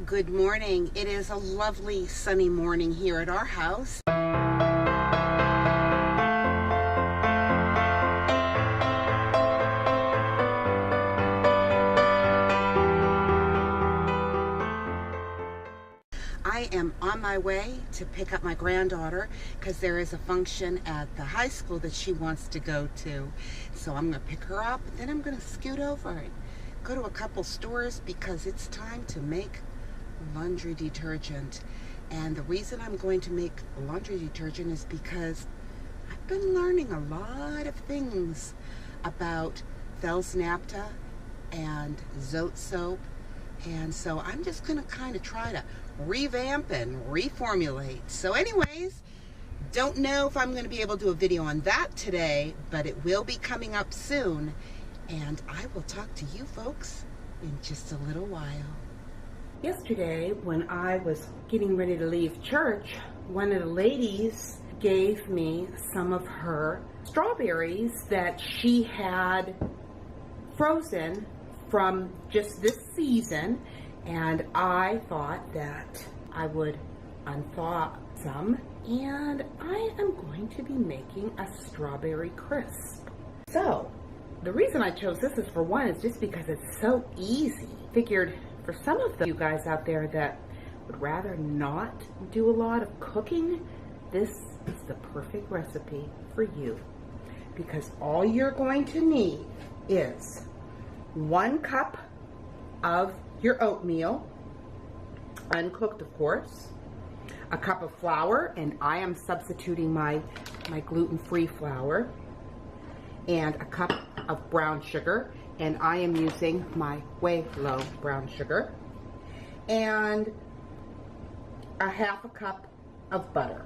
Good morning. It is a lovely sunny morning here at our house. I am on my way to pick up my granddaughter because there is a function at the high school that she wants to go to. So I'm going to pick her up, and then I'm going to scoot over and go to a couple stores because it's time to make laundry detergent. And the reason I'm going to make laundry detergent is because I've been learning a lot of things about Fels Naphtha and xoxoxo, and so I'm just going to kind of try to revamp and reformulate. So anyways, don't know if I'm going to be able to do a video on that today, but it will be coming up soon, and I will talk to you folks in just a little while. Yesterday, when I was getting ready to leave church, one of the ladies gave me some of her strawberries that she had frozen from just this season, and I thought that I would unthaw some, and I am going to be making a strawberry crisp. So, the reason I chose this is, for one, is just because it's so easy. Figured for some of you guys out there that would rather not do a lot of cooking, this is the perfect recipe for you. Because all you're going to need is 1 cup of your oatmeal, uncooked of course, a cup of flour, and I am substituting my gluten-free flour, and a cup of brown sugar, and I am using my way low brown sugar, and a 1/2 cup of butter,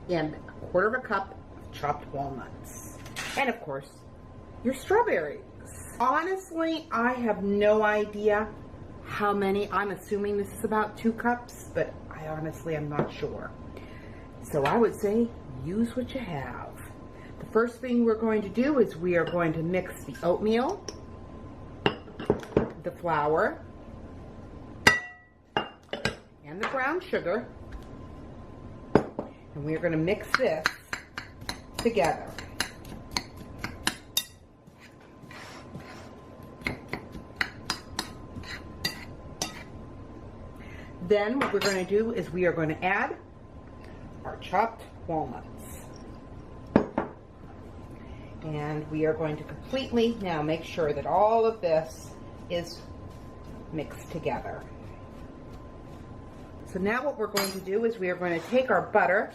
and 1/4 cup of chopped walnuts, and of course your strawberries. Honestly, I have no idea how many. I'm assuming this is about 2 cups, but I honestly am not sure. So I would say use what you have. The first thing we're going to do is we are going to mix the oatmeal, the flour, and the brown sugar, and we're going to mix this together. Then what we're going to do is we are going to add our chopped walnuts. And we are going to completely now make sure that all of this is mixed together. So now what we're going to do is we are going to take our butter,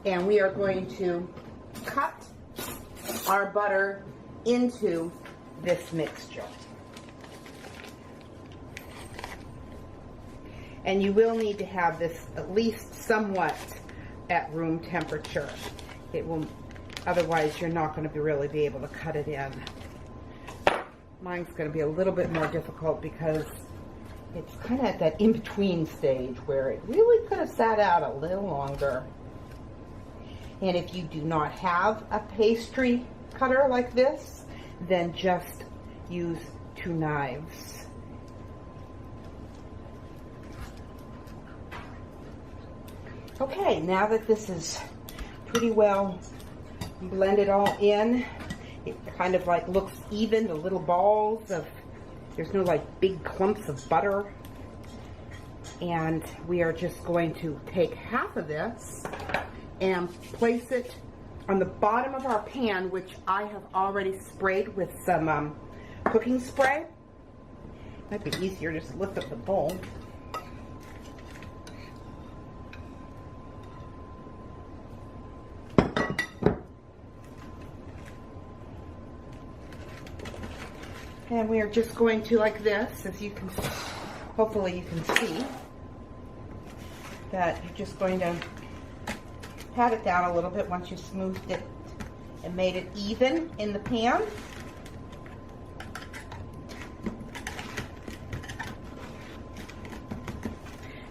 and we are going to cut our butter into this mixture. And you will need to have this at least somewhat at room temperature. It will, otherwise you're not going to really be able to cut it in. Mine's going to be a little bit more difficult because it's kind of at that in-between stage where it really could have sat out a little longer. And if you do not have a pastry cutter like this, then just use 2 knives. Okay, now that this is pretty well blended all in, it kind of like looks even, the little balls of, there's no like big clumps of butter. And we are just going to take half of this and place it on the bottom of our pan, which I have already sprayed with some cooking spray. Might be easier just to lift up the bowl. And we are just going to, like this, as you can, hopefully you can see, that you're just going to pat it down a little bit once you smoothed it and made it even in the pan.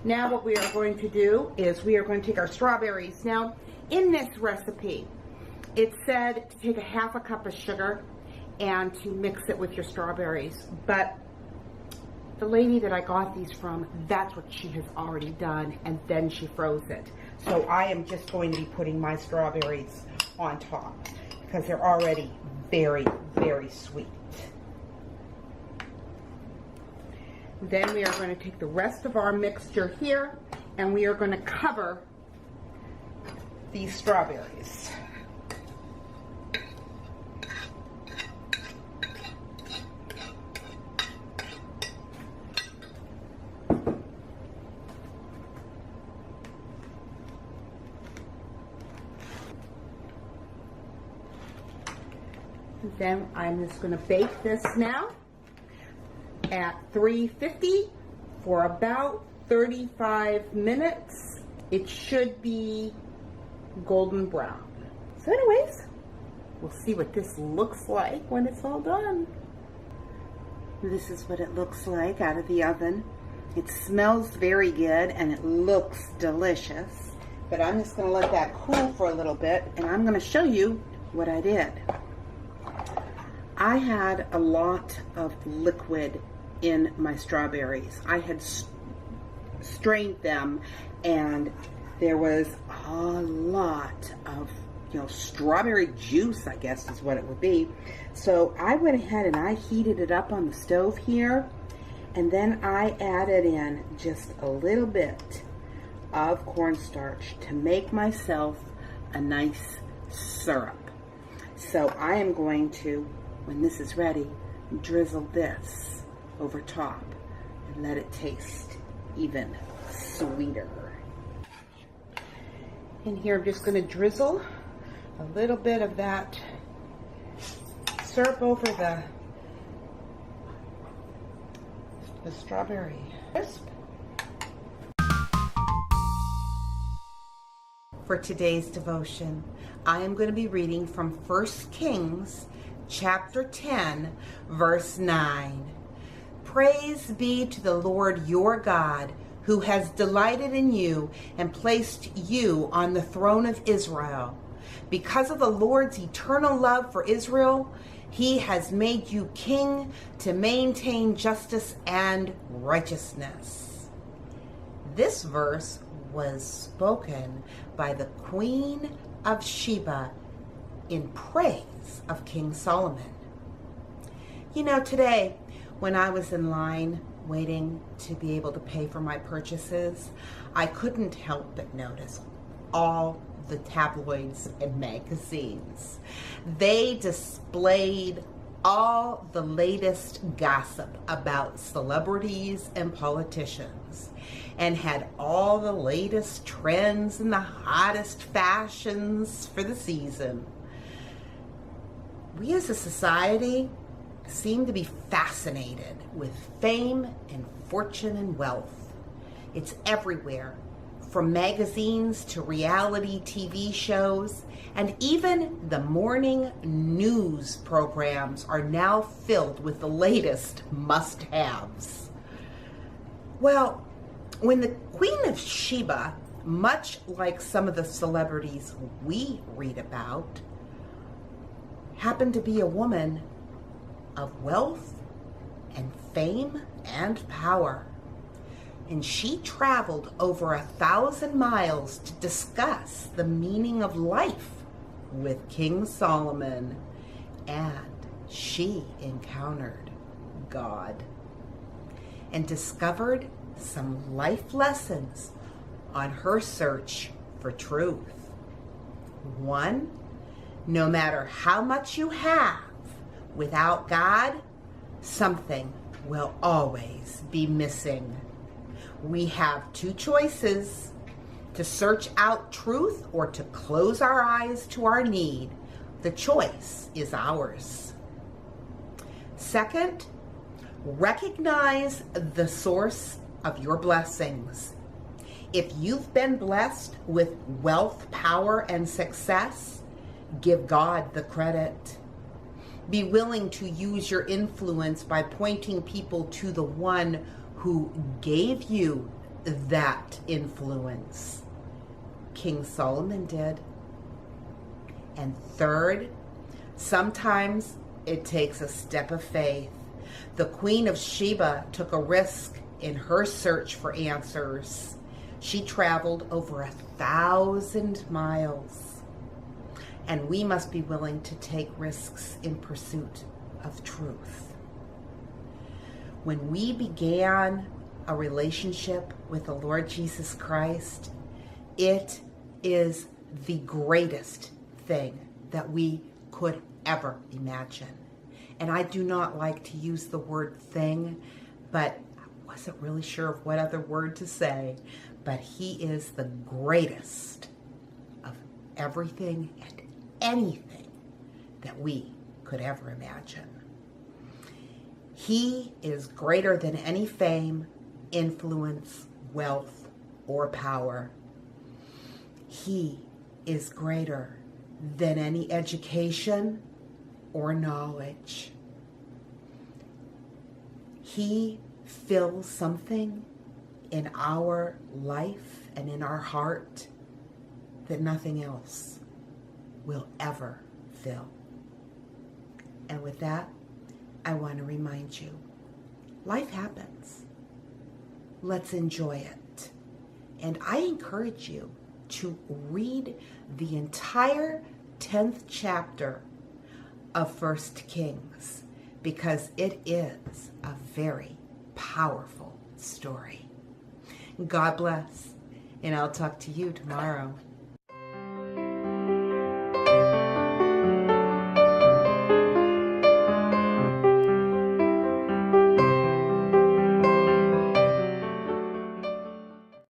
Now what we are going to do is we are going to take our strawberries. Now, in this recipe, it said to take a 1/2 cup of sugar and to mix it with your strawberries, but the lady that I got these from, that's what she has already done, and then she froze it. So I am just going to be putting my strawberries on top because they're already very, very sweet. Then we are going to take the rest of our mixture here and we are going to cover these strawberries. Then I'm just going to bake this now at 350 for about 35 minutes. It should be golden brown. So anyways, we'll see what this looks like when it's all done. This is what it looks like out of the oven. It smells very good and it looks delicious. But I'm just going to let that cool for a little bit and I'm going to show you what I did. I had a lot of liquid in my strawberries. I had strained them and there was a lot of, strawberry juice, I guess is what it would be. So I went ahead and I heated it up on the stove here and then I added in just a little bit of cornstarch to make myself a nice syrup. So I am going to, when this is ready, drizzle this over top and let it taste even sweeter. In here I'm just going to drizzle a little bit of that syrup over the strawberry crisp. For today's devotion, I am going to be reading from 1 Kings chapter 10, verse 9. Praise be to the Lord your God, who has delighted in you and placed you on the throne of Israel. Because of the Lord's eternal love for Israel, he has made you king to maintain justice and righteousness. This verse was spoken by the Queen of Sheba in praise of King Solomon. Today, when I was in line waiting to be able to pay for my purchases, I couldn't help but notice all the tabloids and magazines. They displayed all the latest gossip about celebrities and politicians and had all the latest trends and the hottest fashions for the season. We as a society seem to be fascinated with fame and fortune and wealth. It's everywhere, from magazines to reality TV shows, and even the morning news programs are now filled with the latest must-haves. Well, when the Queen of Sheba, much like some of the celebrities we read about, happened to be a woman of wealth and fame and power. And she traveled over 1,000 miles to discuss the meaning of life with King Solomon. And she encountered God and discovered some life lessons on her search for truth. 1, no matter how much you have, without God, something will always be missing. We have 2 choices: to search out truth or to close our eyes to our need. The choice is ours. 2, recognize the source of your blessings. If you've been blessed with wealth, power, and success, give God the credit. Be willing to use your influence by pointing people to the one who gave you that influence. King Solomon did. And 3, sometimes it takes a step of faith The Queen of Sheba took a risk in her search for answers. She traveled over 1,000 miles. And we must be willing to take risks in pursuit of truth. When we began a relationship with the Lord Jesus Christ, it is the greatest thing that we could ever imagine. And I do not like to use the word thing, but I wasn't really sure of what other word to say. But he is the greatest of everything and anything that we could ever imagine. He is greater than any fame, influence, wealth, or power. He is greater than any education or knowledge. He fills something in our life and in our heart that nothing else will ever fill. And with that, I want to remind you, life happens. Let's enjoy it. And I encourage you to read the entire 10th chapter of 1 Kings, because it is a very powerful story. God bless, and I'll talk to you tomorrow.